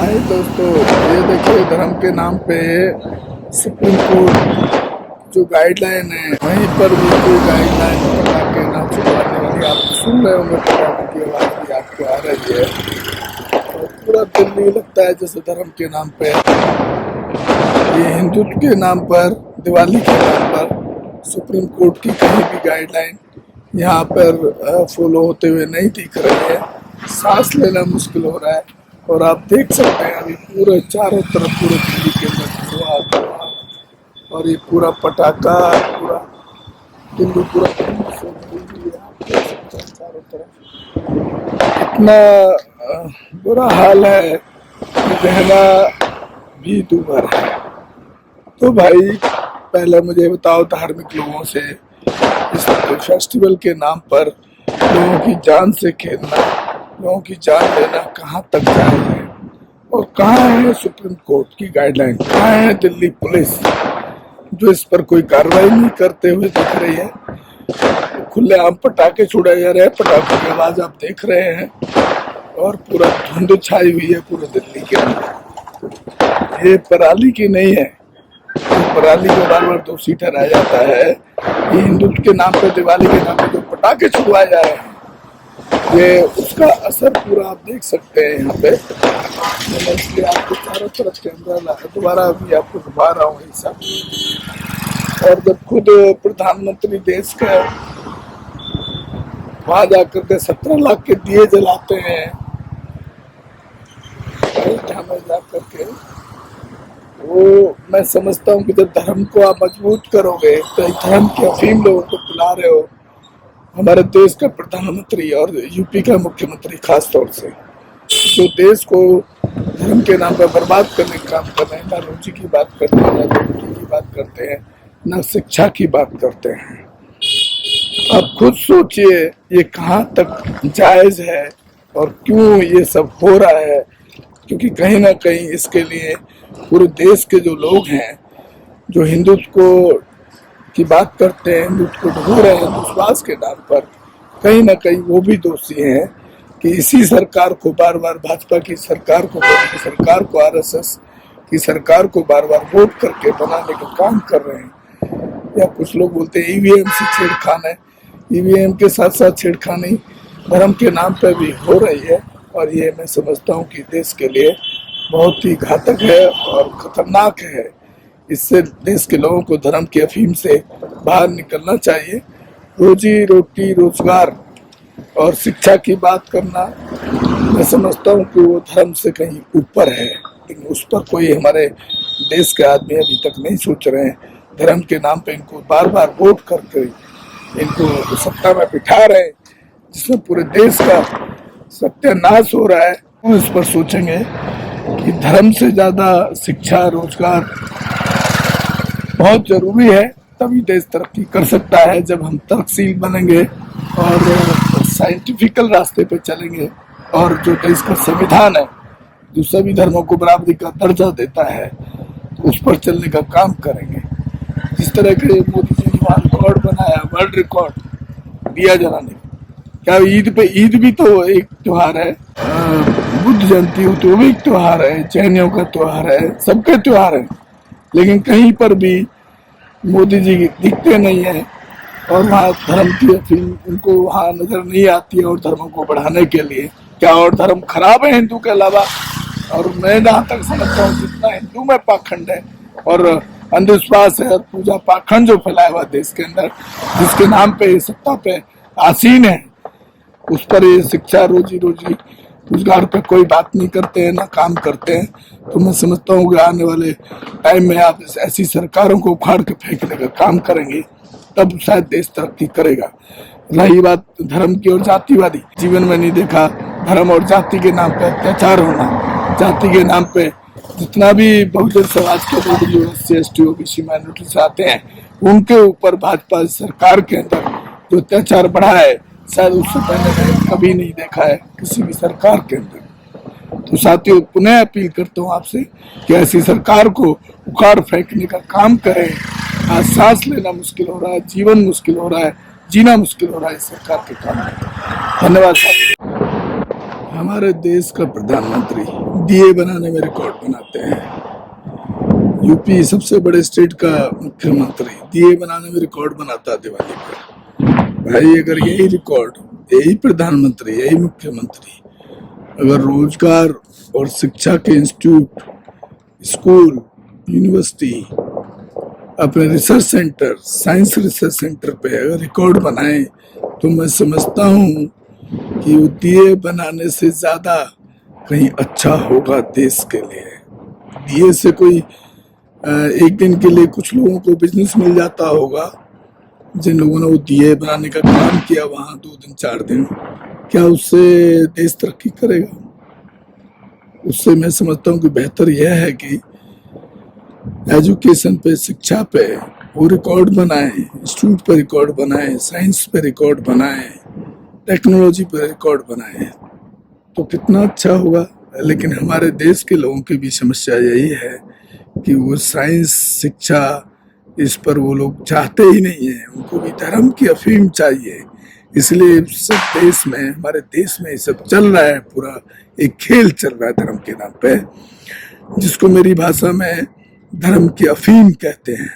हाय दोस्तों, ये देखिए धर्म के नाम पे सुप्रीम कोर्ट जो गाइडलाइन है वहीं पर भी कोई गाइडलाइन पटाखे ना छुड़वाने वाली आप सुन रहे होंगे। पटाखे की आवाज भी आपको आ रही है और पूरा दिल्ली लगता है जैसे धर्म के नाम पे, ये हिंदुत्व के नाम पर, दिवाली के नाम पर सुप्रीम कोर्ट की कहीं भी गाइडलाइन यहाँ पर फॉलो होते हुए नहीं दिख रही है। सांस लेना मुश्किल हो रहा है और आप देख सकते हैं अभी पूरे चारों तरफ पूरे दिल्ली के अंदर धुआं और ये पूरा पटाखा पूरा दिल्ली पूरा चारों तरफ इतना बुरा हाल है कि कहना भी दूभर है। तो भाई पहले मुझे बताओ, धार्मिक लोगों से इस फेस्टिवल के नाम पर लोगों की जान से खेलना, लोगों की जान लेना कहाँ तक जाए और कहाँ है सुप्रीम कोर्ट की गाइडलाइन, कहाँ है दिल्ली पुलिस जो इस पर कोई कार्रवाई नहीं करते हुए दिख रही है। खुलेआम पटाखे छुड़ाए जा रहे हैं, पटाखों की आवाज आप देख रहे हैं और पूरा धुंध छाई हुई है पूरे दिल्ली के अंदर। ये पराली की नहीं है, तो पराली को बार बार दोषी ठहराया जाता है। ये हिंदुत्व के नाम पर, दिवाली के नाम पर जो पटाखे छुड़वाए जा रहे हैं, ये उसका असर पूरा आप देख सकते हैं यहाँ पे। मैंने इसलिए आपको चारों तरफ कैमरा दोबारा अभी आपको घुमा रहा हूँ ऐसा। और जब खुद प्रधानमंत्री देश का वहां जाकर के 17 लाख के दिए जलाते हैं जाकर के, वो मैं समझता हूँ कि जब धर्म को आप मजबूत करोगे तो धर्म की अफीम लोगों को पिला रहे हो। हमारे देश का प्रधानमंत्री और यूपी का मुख्यमंत्री खास तौर से जो देश को धर्म के नाम पर बर्बाद करने का काम कर रहे हैं, ना रोजी की बात करते हैं, ना रोटी की बात करते हैं, ना शिक्षा की बात करते हैं। आप खुद सोचिए ये कहाँ तक जायज है और क्यों ये सब हो रहा है। क्योंकि कहीं ना कहीं इसके लिए पूरे देश के जो लोग हैं, जो हिंदुत्व को की बात करते हैं, हिंदुत्व को ढो रहे हैं विश्वास के नाम पर, कहीं ना कहीं वो भी दोषी हैं कि इसी सरकार को बार बार, भाजपा की सरकार को, मोदी की सरकार को, आरएसएस की सरकार को बार बार वोट करके बनाने का काम कर रहे हैं। या कुछ लोग बोलते हैं ईवीएम से छेड़खानी है, ईवीएम के साथ साथ छेड़खानी धर्म के नाम पर भी हो रही है और ये मैं समझता हूँ कि देश के लिए बहुत ही घातक है और खतरनाक है। इससे देश के लोगों को धर्म की अफीम से बाहर निकलना चाहिए। रोजी रोटी, रोजगार और शिक्षा की बात करना मैं समझता हूँ कि वो धर्म से कहीं ऊपर है, लेकिन उस पर कोई हमारे देश के आदमी अभी तक नहीं सोच रहे हैं। धर्म के नाम पे इनको बार बार वोट करके इनको सत्ता में बिठा रहे हैं, जिसमें पूरे देश का सत्यानाश हो रहा है। वो इस पर सोचेंगे कि धर्म से ज्यादा शिक्षा, रोजगार बहुत जरूरी है, तभी देश तरक्की कर सकता है। जब हम तर्कशील बनेंगे और साइंटिफिकल रास्ते पे चलेंगे और जो देश का संविधान है, जो सभी धर्मों को बराबरी का दर्जा देता है, तो उस पर चलने का काम करेंगे। जिस तरह के मोदी जी ने वहाँ रिकॉर्ड बनाया, वर्ल्ड रिकॉर्ड दिया जलाने का, क्या ईद भी तो एक त्योहार है, बुद्ध जयंती हो तो भी एक त्योहार है, जैनियों का त्योहार है, सबके त्योहार है, लेकिन कहीं पर भी मोदी जी दिखते नहीं है और वहाँ धर्म की अफीम उनको वहाँ नजर नहीं आती है। और धर्मों को बढ़ाने के लिए क्या और धर्म खराब है हिंदू के अलावा? और मैं जहाँ तक समझता हूँ जितना हिंदू में पाखंड है और अंधविश्वास है और पूजा पाखंड जो फैलाया हुआ देश के अंदर, जिसके नाम पे सत्ता पे आसीन है, उस पर ये शिक्षा, रोजी रोजगार पे कोई बात नहीं करते हैं, ना काम करते हैं। तो मैं समझता हूँ कि आने वाले टाइम में आप ऐसी सरकारों को उखाड़ के फेंकने का काम करेंगे, तब शायद देश तरक्की करेगा। रही बात धर्म की और जातिवादी, जीवन में नहीं देखा धर्म और जाति के नाम पे अत्याचार होना। जाति के नाम पे जितना भी बहुजन समाज के लोग जो SC ST OBC माइनॉरिटी आते हैं, उनके ऊपर भाजपा सरकार के अंदर जो अत्याचार बढ़ा है, शायद उससे पहले मैंने कभी नहीं देखा है किसी भी सरकार के अंदर। तो साथियों, पुनः अपील करता हूँ आपसे कि ऐसी सरकार को उखाड़ फेंकने का काम करें। आज सांस लेना मुश्किल हो रहा है, जीवन मुश्किल हो रहा है, जीना मुश्किल हो रहा है इस सरकार के काम। धन्यवाद साथियों। हमारे देश का प्रधानमंत्री दिए बनाने में रिकॉर्ड बनाते हैं। यूपी सबसे बड़े स्टेट का मुख्यमंत्री दिए बनाने में रिकॉर्ड बनाता है दिवाली पर। भाई अगर यही रिकॉर्ड, यही प्रधानमंत्री, यही मुख्यमंत्री अगर रोजगार और शिक्षा के इंस्टीट्यूट, स्कूल, यूनिवर्सिटी, अपने research centre, science research centre पे अगर रिकॉर्ड बनाए तो मैं समझता हूँ कि वो दिए बनाने से ज्यादा कहीं अच्छा होगा देश के लिए। दिए से कोई एक दिन के लिए कुछ लोगों को बिजनेस मिल जाता होगा, जिन लोगों ने वो दिए बनाने का काम किया वहां 2 दिन 4 दिन, क्या उससे देश तरक्की करेगा? उससे मैं समझता हूँ कि बेहतर यह है कि एजुकेशन पे, शिक्षा पे वो रिकॉर्ड बनाए, इंस्टीट्यूट पे रिकॉर्ड बनाए, साइंस पे रिकॉर्ड बनाए, टेक्नोलॉजी पे रिकॉर्ड बनाए तो कितना अच्छा होगा। लेकिन हमारे देश के लोगों की भी समस्या यही है कि वो साइंस, शिक्षा, इस पर वो लोग चाहते ही नहीं है। उनको भी धर्म की अफीम चाहिए। इसलिए सब देश में, हमारे देश में ये सब चल रहा है, पूरा एक खेल चल रहा है धर्म के नाम पे, जिसको मेरी भाषा में धर्म की अफीम कहते हैं।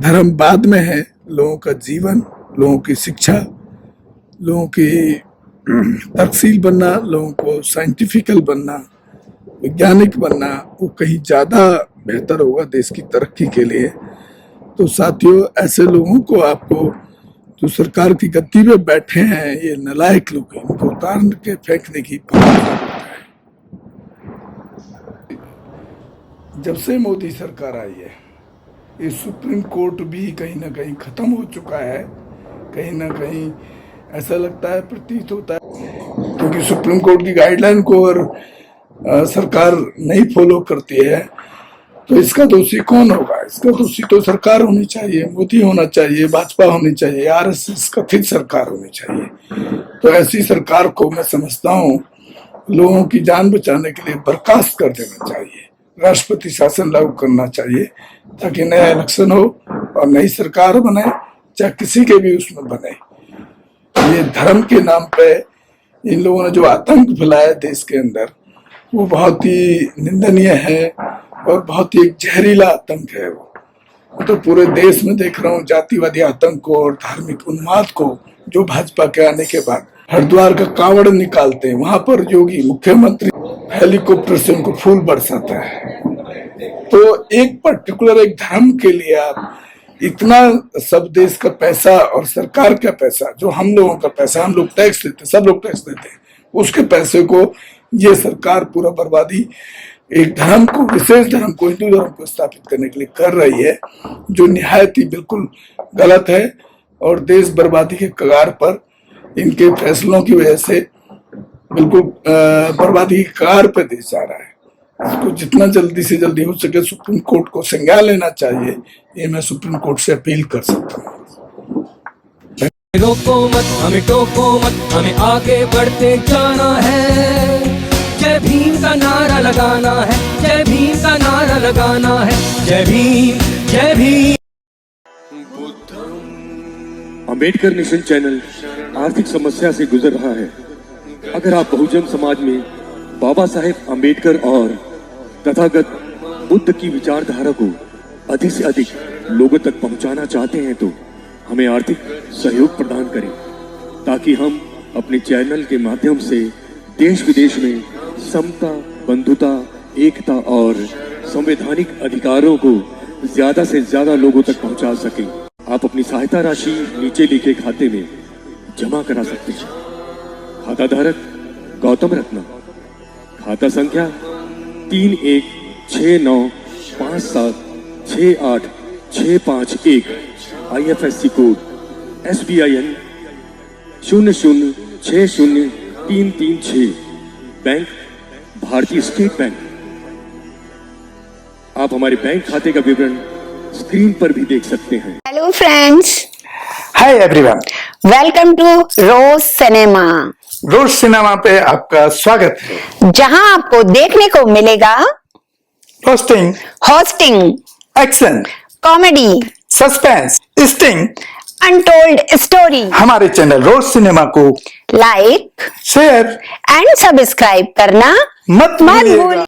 धर्म बाद में है, लोगों का जीवन, लोगों की शिक्षा, लोगों की तर्कशील बनना, लोगों को साइंटिफिकल बनना, वैज्ञानिक बनना, वो कहीं ज़्यादा बेहतर होगा देश की तरक्की के लिए। तो साथियों, ऐसे लोगों को, आपको जो सरकार की गद्दी पे बैठे हैं, ये नालायक लोग हैं, इनको उतार के फेंकने की जब से मोदी सरकार आई है, ये सुप्रीम कोर्ट भी कहीं ना कहीं खत्म हो चुका है। कहीं ना कहीं ऐसा लगता है, प्रतीत होता है, क्योंकि सुप्रीम कोर्ट की गाइडलाइन को अगर सरकार नहीं फॉलो करती है तो इसका दोषी कौन होगा? इसका दोषी तो सरकार होनी चाहिए, मोदी होना चाहिए, भाजपा होनी चाहिए, आरएसएस कथित सरकार होनी चाहिए। तो ऐसी सरकार को मैं समझता हूँ लोगों की जान बचाने के लिए बर्खास्त कर देना चाहिए, राष्ट्रपति शासन लागू करना चाहिए, ताकि नया इलेक्शन हो और नई सरकार बने, चाहे किसी के भी उसमें बने। ये धर्म के नाम पे इन लोगों ने जो आतंक फैलाया देश के अंदर, वो बहुत ही निंदनीय है और बहुत ही एक जहरीला आतंक है। वो तो पूरे देश में देख रहा हूँ, जातिवादी आतंक को और धार्मिक उन्माद को, जो भाजपा के आने के बाद हरिद्वार का कावड़ निकालते हैं, वहां पर योगी मुख्यमंत्री हेलीकॉप्टर से उनको फूल बरसाता है। तो एक पर्टिकुलर एक धर्म के लिए आप इतना सब देश का पैसा और सरकार का पैसा, जो हम लोगों का पैसा, हम लोग टैक्स देते, सब लोग टैक्स देते हैं, उसके पैसे को ये सरकार पूरा बर्बादी एक धर्म को, विशेष धर्म को, हिंदू धर्म को स्थापित करने के लिए कर रही है, जो निहायत ही बिल्कुल गलत है। और देश बर्बादी के कगार पर इनके फैसलों की वजह से बिल्कुल बर्बादी के कगार पर देश जा रहा है। इसको जितना जल्दी से जल्दी हो सके सुप्रीम कोर्ट को संज्ञान लेना चाहिए, ये मैं सुप्रीम कोर्ट से अपील कर सकता हूँ। रोको मत, हमें टोको मत, हमें आगे बढ़ते जाना है। जय भीम का नारा लगाना है, जय भीम का नारा लगाना है, जय भीम, जय भीम। अंबेडकर नेशन चैनल आर्थिक समस्या से गुजर रहा है। अगर आप बहुजन समाज में बाबा साहेब अंबेडकर और तथागत बुद्ध की विचारधारा को अधिक से अधिक लोगों तक पहुंचाना चाहते हैं तो हमें आर्थिक सहयोग प्रदान करें, ताकि हम अपने चैनल के माध्यम से देश विदेश में समता, बंधुता, एकता और संवैधानिक अधिकारों को ज्यादा से ज्यादा लोगों तक पहुंचा सकें। आप अपनी सहायता राशि नीचे लिखे खाते में जमा करा सकते हैं। खाता धारक गौतम रत्ना, खाता संख्या 316957686551, IFSC कोड SBIN 0060336, बैंक भारतीय स्टेट बैंक। आप हमारे बैंक खाते का विवरण स्क्रीन पर भी देख सकते हैं। Hello friends, hi everyone, welcome to Rose Cinema. Rose Cinema पे आपका स्वागत है, जहां आपको देखने को मिलेगा होस्टिंग, action, comedy, suspense, sting, untold story. हमारे चैनल रोज सिनेमा को लाइक शेयर एंड सब्सक्राइब करना मत मत भूलिएगा।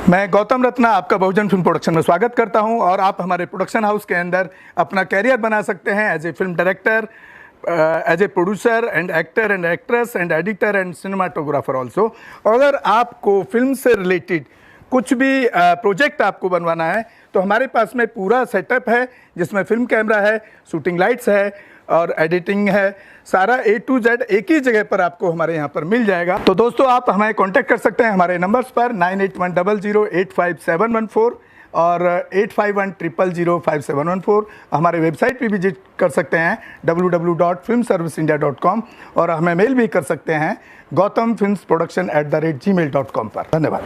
मैं गौतम रत्ना आपका बहुजन फिल्म प्रोडक्शन में स्वागत करता हूं और आप हमारे प्रोडक्शन हाउस के अंदर अपना कैरियर बना सकते हैं as a film director, as a producer and actor and actress and editor and cinematographer also. अगर आपको फिल्म से रिलेटेड कुछ भी प्रोजेक्ट आपको बनवाना है तो हमारे पास में पूरा सेटअप है, जिसमें फिल्म कैमरा है, शूटिंग लाइट्स है और एडिटिंग है। सारा A to Z एक ही जगह पर आपको हमारे यहाँ पर मिल जाएगा। तो दोस्तों आप हमें कांटेक्ट कर सकते हैं हमारे नंबर्स पर 9810085714 और 8510005714। हमारे वेबसाइट पे विजिट कर सकते हैं www.filmserviceindia.com और हमें मेल भी कर सकते हैं gautamfilmsproduction@gmail.com पर। धन्यवाद।